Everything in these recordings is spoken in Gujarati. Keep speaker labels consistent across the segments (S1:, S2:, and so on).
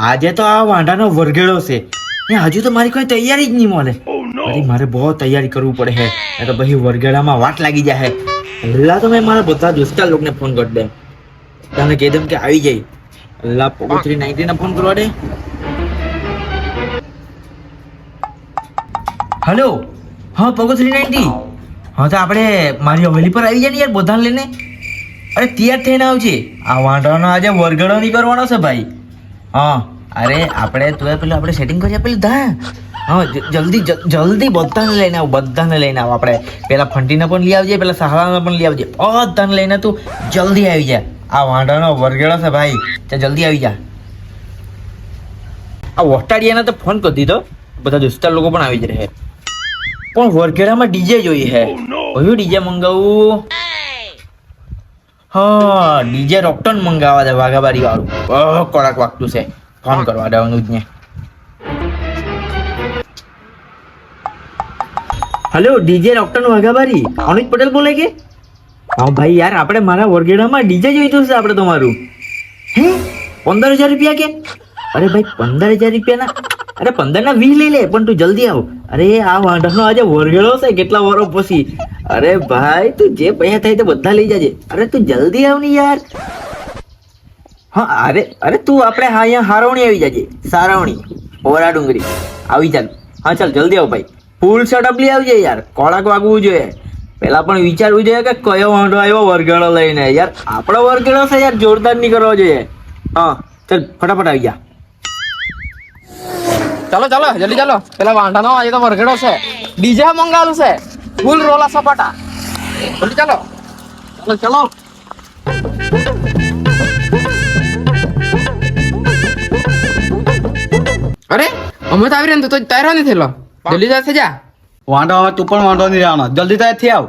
S1: આજે તો આ વાંઢાનો વરઘેડો છે ને હજુ તો મારી કોઈ તૈયારી જ નહીં મળે. અરે મારે બહુ તૈયારી કરવું પડે છે ને તો પછી વરઘેડામાં વાટ લાગી જાય. પહેલા તો મેં મારા બધા દોસ્તાર લોકોને ફોન કરી દે, તને કહી દઉં કે આવી જાય. અલ્લાહ પોકો 390 ને ફોન કરવા દે. હેલો, હા પોકો 390. હા તો આપણે મારી હવેલી પર આવી જાય ને યાર, બધાને લઈને. અરે તૈયાર થઈને આવજે, આ વાંઢાનો આજે વરઘેડો નહીં કરવાનો છે ભાઈ. હા અરે આપણે તું પેલું આપણે સેટિંગ કરીએ પેલું ધા. હા જલ્દી બધાને લઈને આવ, બધાને લઈને આવ. આપણે પેલા ફંટીને પણ લઈ આવજે, પેલા સહારાને પણ લઈ આવજે. બધાને લઈને તું જલ્દી આવી જા. આ વાંઢાનો વરઘેડો છે ભાઈ, તો જલ્દી આવી જા. આ વોટાડિયાને તો ફોન કરી દીધો, બધા દોસ્તાર લોકો પણ આવી જ રહે. પણ વરઘેડામાં ડીજે જોઈએ હે. કયું ડીજે મંગાવું? હા ડીજે રોકટોન મંગાવવા દે, વાઘાબારી વાળું. બહુ કડક વાગતું છે. ફોન કરવા દેવાનું જ ને. હેલો ડીજે રોકટોન વાઘાબારી, અનુજ પટેલ બોલે કે? હા ભાઈ યાર, આપણે મારા વરઘેડામાં ડીજે જોઈતું છે આપણે તમારું. હે 15,000 રૂપિયા કે? અરે ભાઈ 15,000 રૂપિયાના, અરે 15 ના 20 લઈ લે, પણ તું જલ્દી આવ. અરે આ વાંઢાનો આજે વરઘેડો છે કેટલા વર્ષ પછી. અરે ભાઈ તું જે પૈસા થાય તો બધા લઈ જાજે. અરે તું જલ્દી આવ ને યાર. હા અરે તું આપણે હા અહીંયા હારવણી આવી જાજે, સારવણી ઓરા ડુંગરી આવી ચાલ. હા ચાલ જલ્દી આવ ભાઈ, ફૂલ સેટઅપ લઈ આવજે યાર, કડક વાગવું જોઈએ. પેલા પણ વિચારવું જોઈએ કે કયો વાંઢો આવ્યો વરઘેડો લઈને. યાર આપણો વરઘેડો છે યાર, જોરદાર નહીં કરવો જોઈએ. હા ચાલ ફટાફટ આવી જા.
S2: ચાલો ચાલો જલ્દી ચાલો, પેલા વાંઢાનો આજે તો વરઘેડો છે, ડીજે મંગાવેલું છે, ફૂલ રોલા સપાટા. જલ્દી ચાલો ચાલો ચાલો. અરે અમે તો આવી રહ્યા ને, તું તો તૈયાર નથી થયેલો. જલ્દી જાય જા.
S3: વાંધો હવે તું પણ વાંધો નહીં રહેવાનો, જલ્દી તૈયાર થઈ આવ.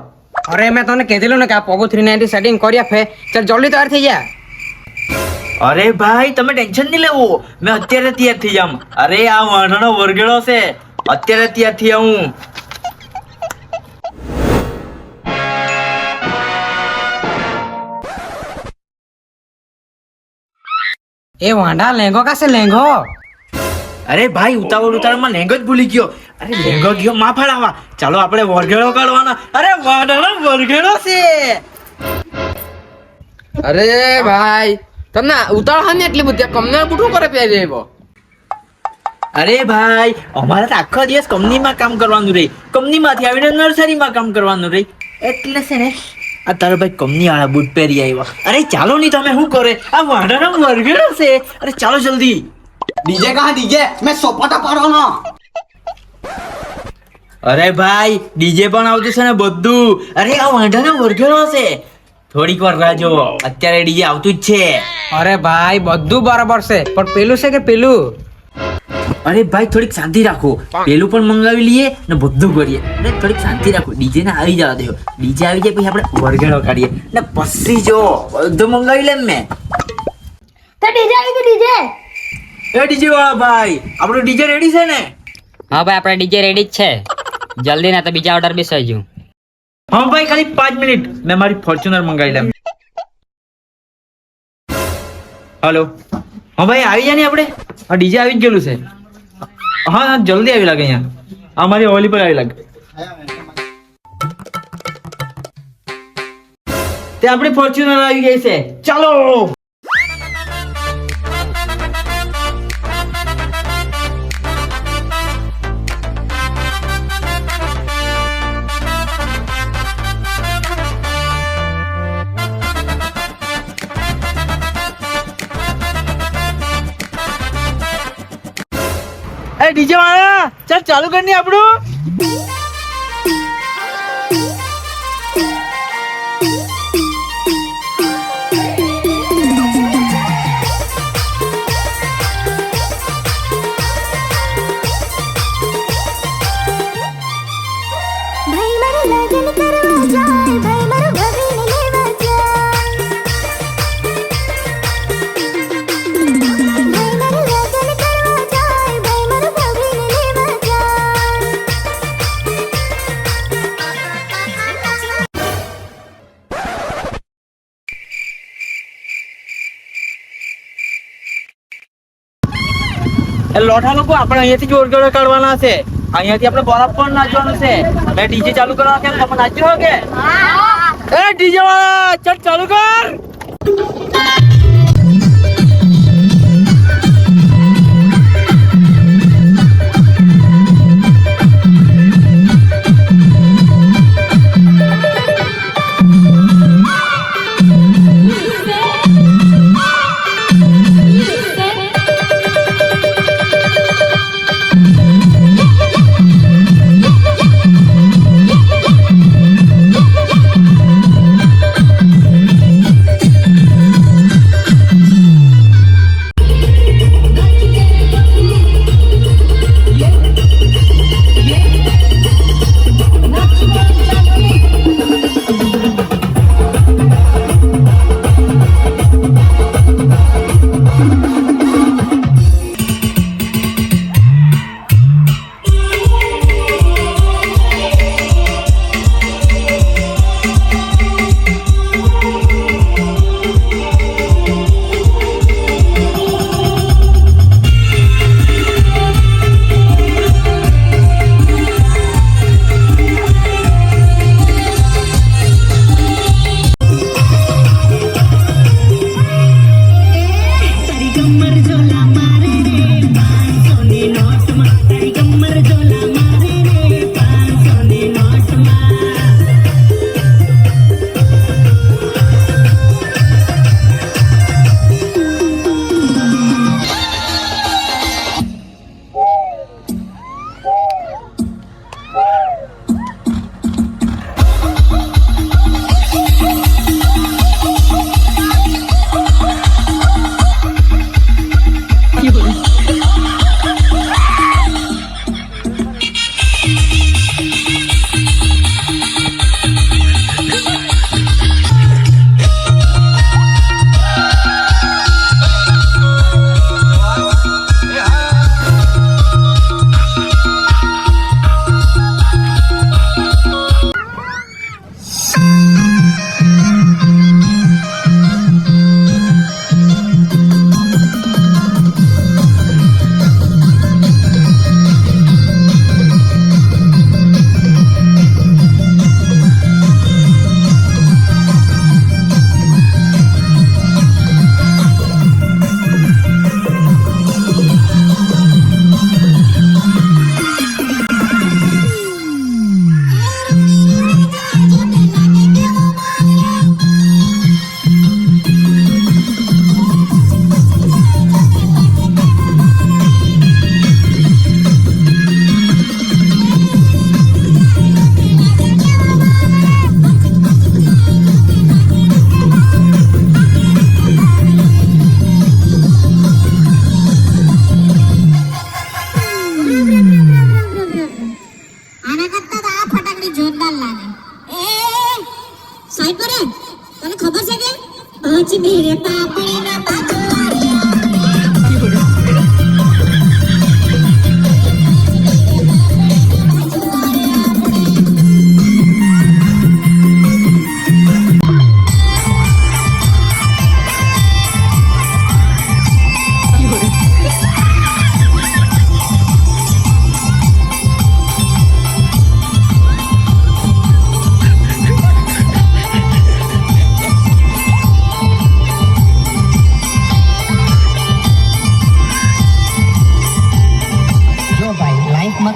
S2: અરે મેં તને કીધેલું ને કે આ પોગો 390 સેટિંગ કરી આપે. ચાલ જલ્દી તૈયાર થઈ જા.
S1: અરે ભાઈ તમે ટેન્શન નહીં લેવું, મેં અત્યારે તૈયાર થઈ જામ. અરે આ વાંઢાનો વરઘેડો છે, અત્યારે તૈયાર થઈ આવું.
S2: એ વાંઢા લેંગો કાશે લેંગો?
S1: અરે ભાઈ ઉતાવળમાં લેંગો જ ભૂલી ગયો. અરે લેંગો ગયો માં ફાળાવા. ચાલો આપણે વરઘેડો કાઢવાનો. અરે વાંઢાનો વરઘેડો છે.
S2: અરે ભાઈ તમને ઉતાવળ ને એટલી બધી કમને બુઠું કરે પહેરી આવ્યો.
S1: અરે ભાઈ અમારે તો આખો દિવસ કંપનીમાં કામ કરવાનું રહી, કંપનીમાંથી આવીને નર્સરીમાં કામ કરવાનું રહી, એટલે છે ને આ તારો ભાઈ કંપની વાળા બૂટ પહેરી આવ્યો. અરે ચાલો નહીં તમે શું કરે, આ વાંઢાનો વરઘેડો છે. અરે ચાલો જલ્દી.
S3: ડીજે કહા ડીજે, મેં સોપાટા પાડવાનો.
S1: અરે ભાઈ ડીજે પણ આવતું છે ને બધું. અરે આ વાંઢાનો વરઘેડો છે, થોડીક વાર રાહ જો, અત્યારે ડીજે આવતું જ છે.
S2: અરે ભાઈ બધું બરાબર છે, પણ પેલું છે કે પેલું?
S1: અરે ભાઈ થોડીક શાંતિ રાખો, પેલું પણ મંગાવી લઈએ ને બધું કરીએ. અને થોડીક શાંતિ રાખો, ડીજે ને આવી જવા દો. ડીજે આવી જાય પછી આપણે વરઘેડો કાઢીએ ને પછી જો બધું મંગાવી લેમ મેં.
S4: તો ડીજે આવી ગયું ડીજે.
S1: એ ડીજે વાળા ભાઈ આપણું ડીજે રેડી છે ને?
S5: હા ભાઈ આપણે ડીજે રેડી જ છે, જલ્દી ના તો બીજા ઓર્ડર બી સહી જુ.
S1: હા ભાઈ ખાલી 5 મિનિટ, મેં મારી ફોર્ચ્યુનર મંગાવી લેમ. હેલો હા ભાઈ આવી જાય ને આપણે. હા ડીજે આવી જ ગયેલું છે. હા જલ્દી આવી લાગે, અહીંયા અમારી હોલી પર આવી લાગે. તે આપણી ફોર્ચ્યુનર આવી ગઈ છે, ચાલો. ડીજે વાળા ચાલ ચાલુ કર ની આપણું.
S4: ભાઈ મારું લગન કરવા જાય, ભાઈ મારું ભગીને લેવા જાય. ભાઈ મારું લગન કરવા જાય, ભાઈ મારું ભગીને લેવા જાય.
S1: એ લોઠા લોકો આપણે અહીંયાથી જ ઓરગડો કાઢવાના છે, અહીંયાથી આપણે બરફ પણ નાચવાનું છે. મેં ડીજે ચાલુ કરવા કે તમે નાચ્યો કે એ ડીજે વાળા ચટ ચાલુ કર.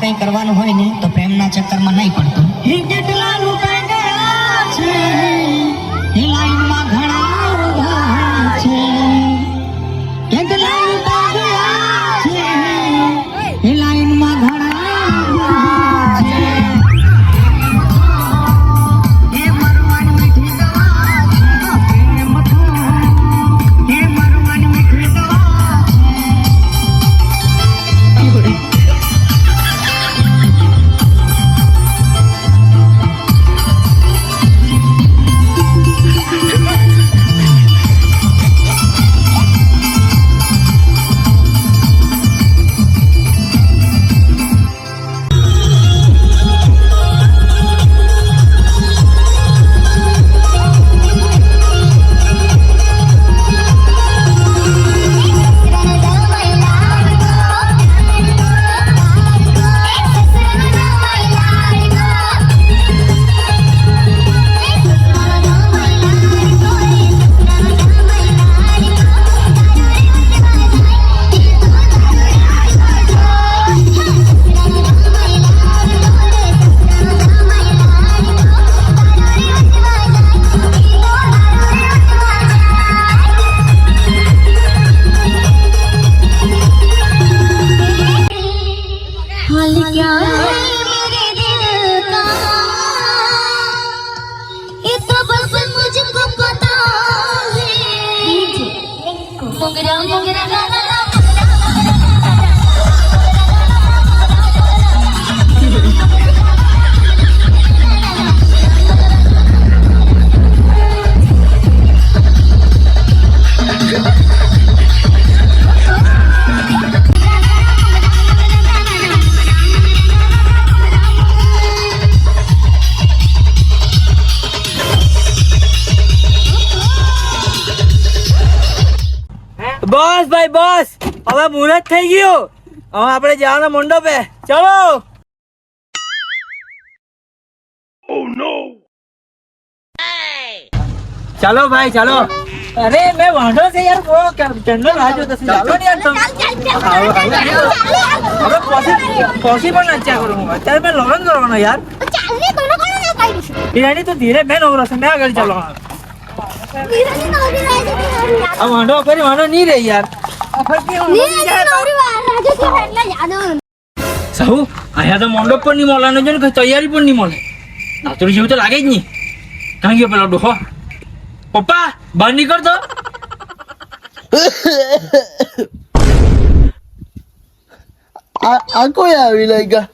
S6: કઈ કરવાનું હોય ને તો પ્રેમના ચક્કરમાં નહીં પડતો. કેટલા લૂંટાઈ ગયા છે, એ લાઈનમાં ઘણા ઉભા છે. કેટલા લૂંટાઈ ગયા છે, એ લાઈનમાં ઘણા ઉભા છે. એ મરવાની મીઠી દવા છે, પ્રેમ તો એ મરવાની મીઠી દવા છે.
S4: મોગરા મોગરા લા લા લા
S1: બસ ભાઈ બસ, હવે મુહૂર્ત થઈ ગયું. હવે આપણે જવાનો મંડપે. ચલો. ચાલો ભાઈ ચાલો. અરે મેં વાંધો છે યાર, બહુ કેન્ડલ રાહ જોતો છે. ચાલો ને યાર તમે. હવે પછી પણ નાચ્યા કરું હું. અત્યારે મેં લગ્ન કરવાનો યાર.
S4: ચાલને કોનો કોનો ના પાડી છે
S1: હિરાની તો ધીરે મેં નવરો છે, મેં આગળ ચાલો.
S4: નીરજની નવરી રહે છે
S1: આ વાંધો ફરી વાંધો નહીં રહી યાર.
S4: નીરજની નવરી રાજે છે એટલે યાદ આવે
S1: સહુ અહીંયા તો મંડપ પણ નહીં મળવાનો છે ને કઈ તૈયારી પણ નહીં મળે. નાતુરી જેવું તો લાગે જ નહીં. ક્યાં ગયો પેલો ડોહો? પપ્પા બહાર નીકળ તો.
S3: આ કોઈ આવી લાગ્યા?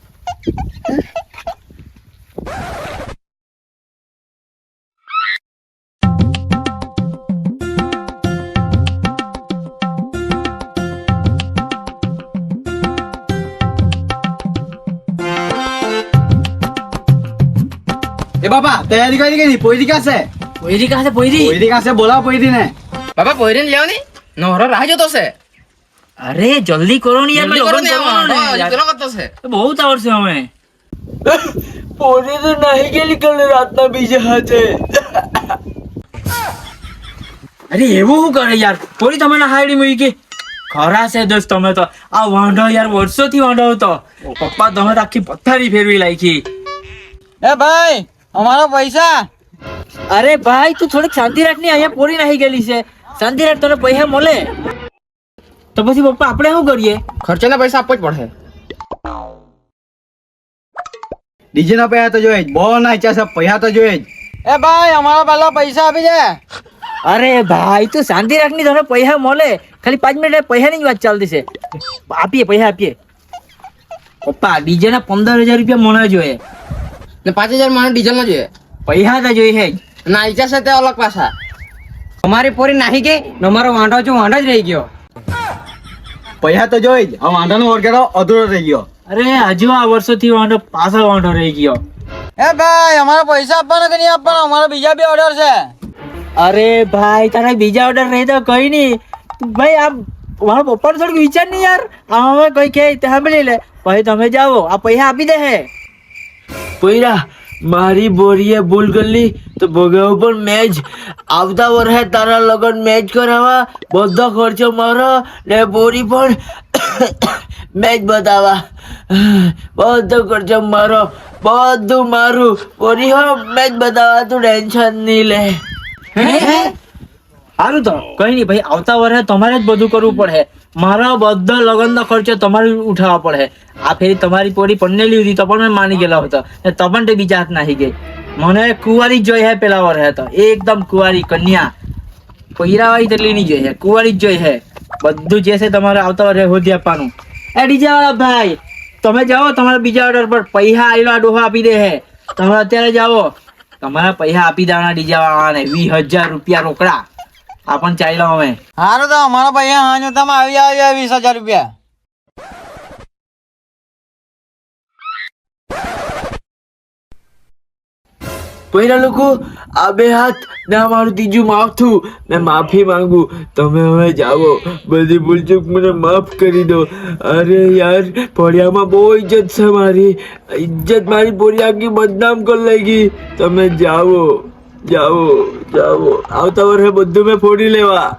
S3: એ બાપા તૈયારી કરી કે નહીં? પોઈરી ક્યાં છે?
S1: પોયરી કાં છે પોયરી?
S3: પોઈરી ક્યાં છે? બોલાવો પોઈરી ને.
S2: બાપા પોઈરીને લેવો ની નવરો રાહ જોતો છે.
S1: અરે જલ્દી કરો ને યાર,
S2: જલ્દી કરો
S1: લગ્ન
S2: ને
S1: કરવાનું
S2: આમાં.
S1: ને યાર.
S2: પેલો કરતો છે.
S1: બહુ તાવર છે અમે. પોરી તો નહીં ગયેલી કાલે રાતના બીજા હાથે. અરે એવું શું કરે યાર? પોરી તમે ના હાડી મૂકી કે ખરા છે દોસ્ત તમે તો. આ વાંઢો યાર વર્ષોથી વાંઢો હતો. પપ્પા તમે તો આખી પથ્થારી ફેરવી લાગી.
S3: એ ભાઈ અમારા પૈસા.
S1: અરે ભાઈ તું થોડીક શાંતિ રાખ ને, અહીંયા પોરી નાહી ગયેલી છે. શાંતિ રાખ, તને પૈસા મળે તો પછી પપ્પા આપણે શું કરીએ?
S2: ખર્ચાના પૈસા આપવો જ પડશે.
S3: ડીજે ના પૈસા તો જોઈએ જ. બહુ ના ઈચ્છા છે, પૈસા તો જોઈએ જ. એ ભાઈ અમારા પહેલા પૈસા આપી દે.
S1: અરે ભાઈ તું શાંતિ રાખ ની, તને પૈસા મળે. ખાલી 5 મિનિટ પૈસાની જ વાત ચાલતી છે. આપીએ પૈસા આપીએ. પપ્પા ડીજે ના 15,000 રૂપિયા મળવા જોઈએ.
S2: ને 5,000 માણસ ડીઝલ ના જોઈએ.
S1: પૈસા તો જોઈએ જ.
S2: ના ઈચ્છા છે તે અલગ પાછા. અમારી પોરી નાહી ગઈ ને અમારો વાંઢો વાંઢો જ રહી ગયો.
S3: પૈસા તો જોઈએ જ. આ વાંધાનો વર્ગેડો અધૂરો રહી ગયો.
S1: અરે હજુ આ વર્ષોથી વાંધો પાછળ વાંધો રહી ગયો.
S3: એ ભાઈ અમારા પૈસા આપવાના કે નહીં આપવાના? અમારા બીજા બે ઓર્ડર છે.
S1: અરે ભાઈ તારા બીજા ઓર્ડર રહી તો કઈ નહીં. ભાઈ આ મારા પપ્પાને થોડુંક વિચાર નહીં યાર. આમાં કઈ કે તે સાંભળી લે. પછી તમે જાઓ, આ પૈસા આપી દે હે. પોઈરા મારી બોરીએ ભૂલ કરી તો ભોગવ પણ મેચ આવતા વર્ષે તારા લગન મેચ કરાવવા બધો ખર્ચો મારો ને બોરી પણ મેચ બતાવવા બધો ખર્ચો મારો, બધું મારું. બોરી હો મેચ બતાવવા, તું ટેન્શન નહીં લે. સારું તો કઈ નહીં ભાઈ, આવતા વર્ષે તમારે જ બધું કરવું પડે. મારો બધો લગ્નનો ખર્ચો તમારે ઉઠાવવા પડે. આ ફેરી તમારી પોરી પન્નેલી હતી તો પણ મેં માની ગયેલો હતો ને તો પણ તે બીજા હાથ નાખી ગઈ. મને કુંવારી જ જોઈ હે પેલા વર્ષે તો, એકદમ કુંવારી કન્યા. પૈરાવાળી તેટલી નહીં જોઈ હે, કુંવારી જ જોઈ હે. બધું જે છે તમારે આવતા વર્ષે હોધી આપવાનું. એ ડીજે વાળા ભાઈ તમે જાઓ, તમારા બીજા ઓર્ડર પર પૈસા આવેલા ડોહા આપી દે હે. તમે અત્યારે જાઓ, તમારા પૈસા આપી દેવાના ડીજે વાળાને 20,000 રૂપિયા રોકડા. આ પણ ચાલ્યો અમે.
S3: હારું તો અમારા પૈસા હાજો તમે આવી આવ્યા 20,000 રૂપિયા.
S1: પહેલા લોકો આ બે હાથ ને અમારું ત્રીજું માથું, મેં માફી માંગુ. તમે હવે જાઓ, બધી ભૂલચૂક મને માફ કરી દો. અરે યાર ફળિયામાં બહુ ઇજ્જત છે મારી. ઇજ્જત મારી પૂરી આખી બદનામ કરી લાગી. તમે જાઓ જાઓ જાઓ, આવતા વર્ષે બધું મેં ફોડી લેવા.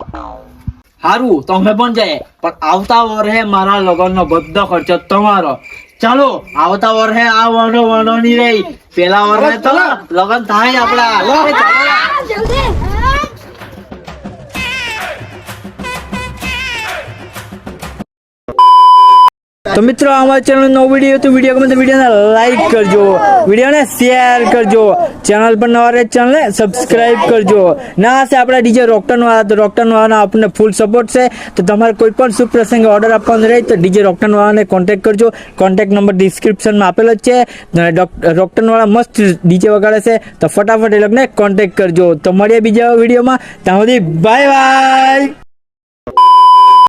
S1: સારું તમે પણ જાય, પણ આવતા વર્ષે મારા લગ્નનો બધો ખર્ચો તમારો. ચાલો આવતા વર્ષે આ વાંધો નહીં રહી. પેલા વર્ષે તો લગ્ન થાય આપડા.
S4: જલ્દી
S3: તો મિત્રો અમારા ચેનલ નો વિડીયો તો વિડીયો ગમે તો વિડીયોને લાઈક કરજો, વિડીયોને શેર કરજો, ચેનલ પર નવા રહે ચેનલને સબસ્ક્રાઇબ કરજો. ના હશે આપણા ડીજે રોકટન વાળા, તો રોકટન વાળાનો આપણને ફૂલ સપોર્ટ છે. તો તમારે કોઈ પણ શુભ પ્રસંગે ઓર્ડર આપવાનો રહે તો ડીજે રોકટન વાળાને કોન્ટેક્ટ કરજો. કોન્ટેક્ટ નંબર ડિસ્ક્રિપ્શનમાં આપેલો જ છે. રોકટન વાળા મસ્ત ડીજે વગાડે છે, તો ફટાફટ એ લોકોને કોન્ટેક્ટ કરજો. તો મળીએ બીજા વિડીયોમાં. ત્યાં સુધી બાય બાય.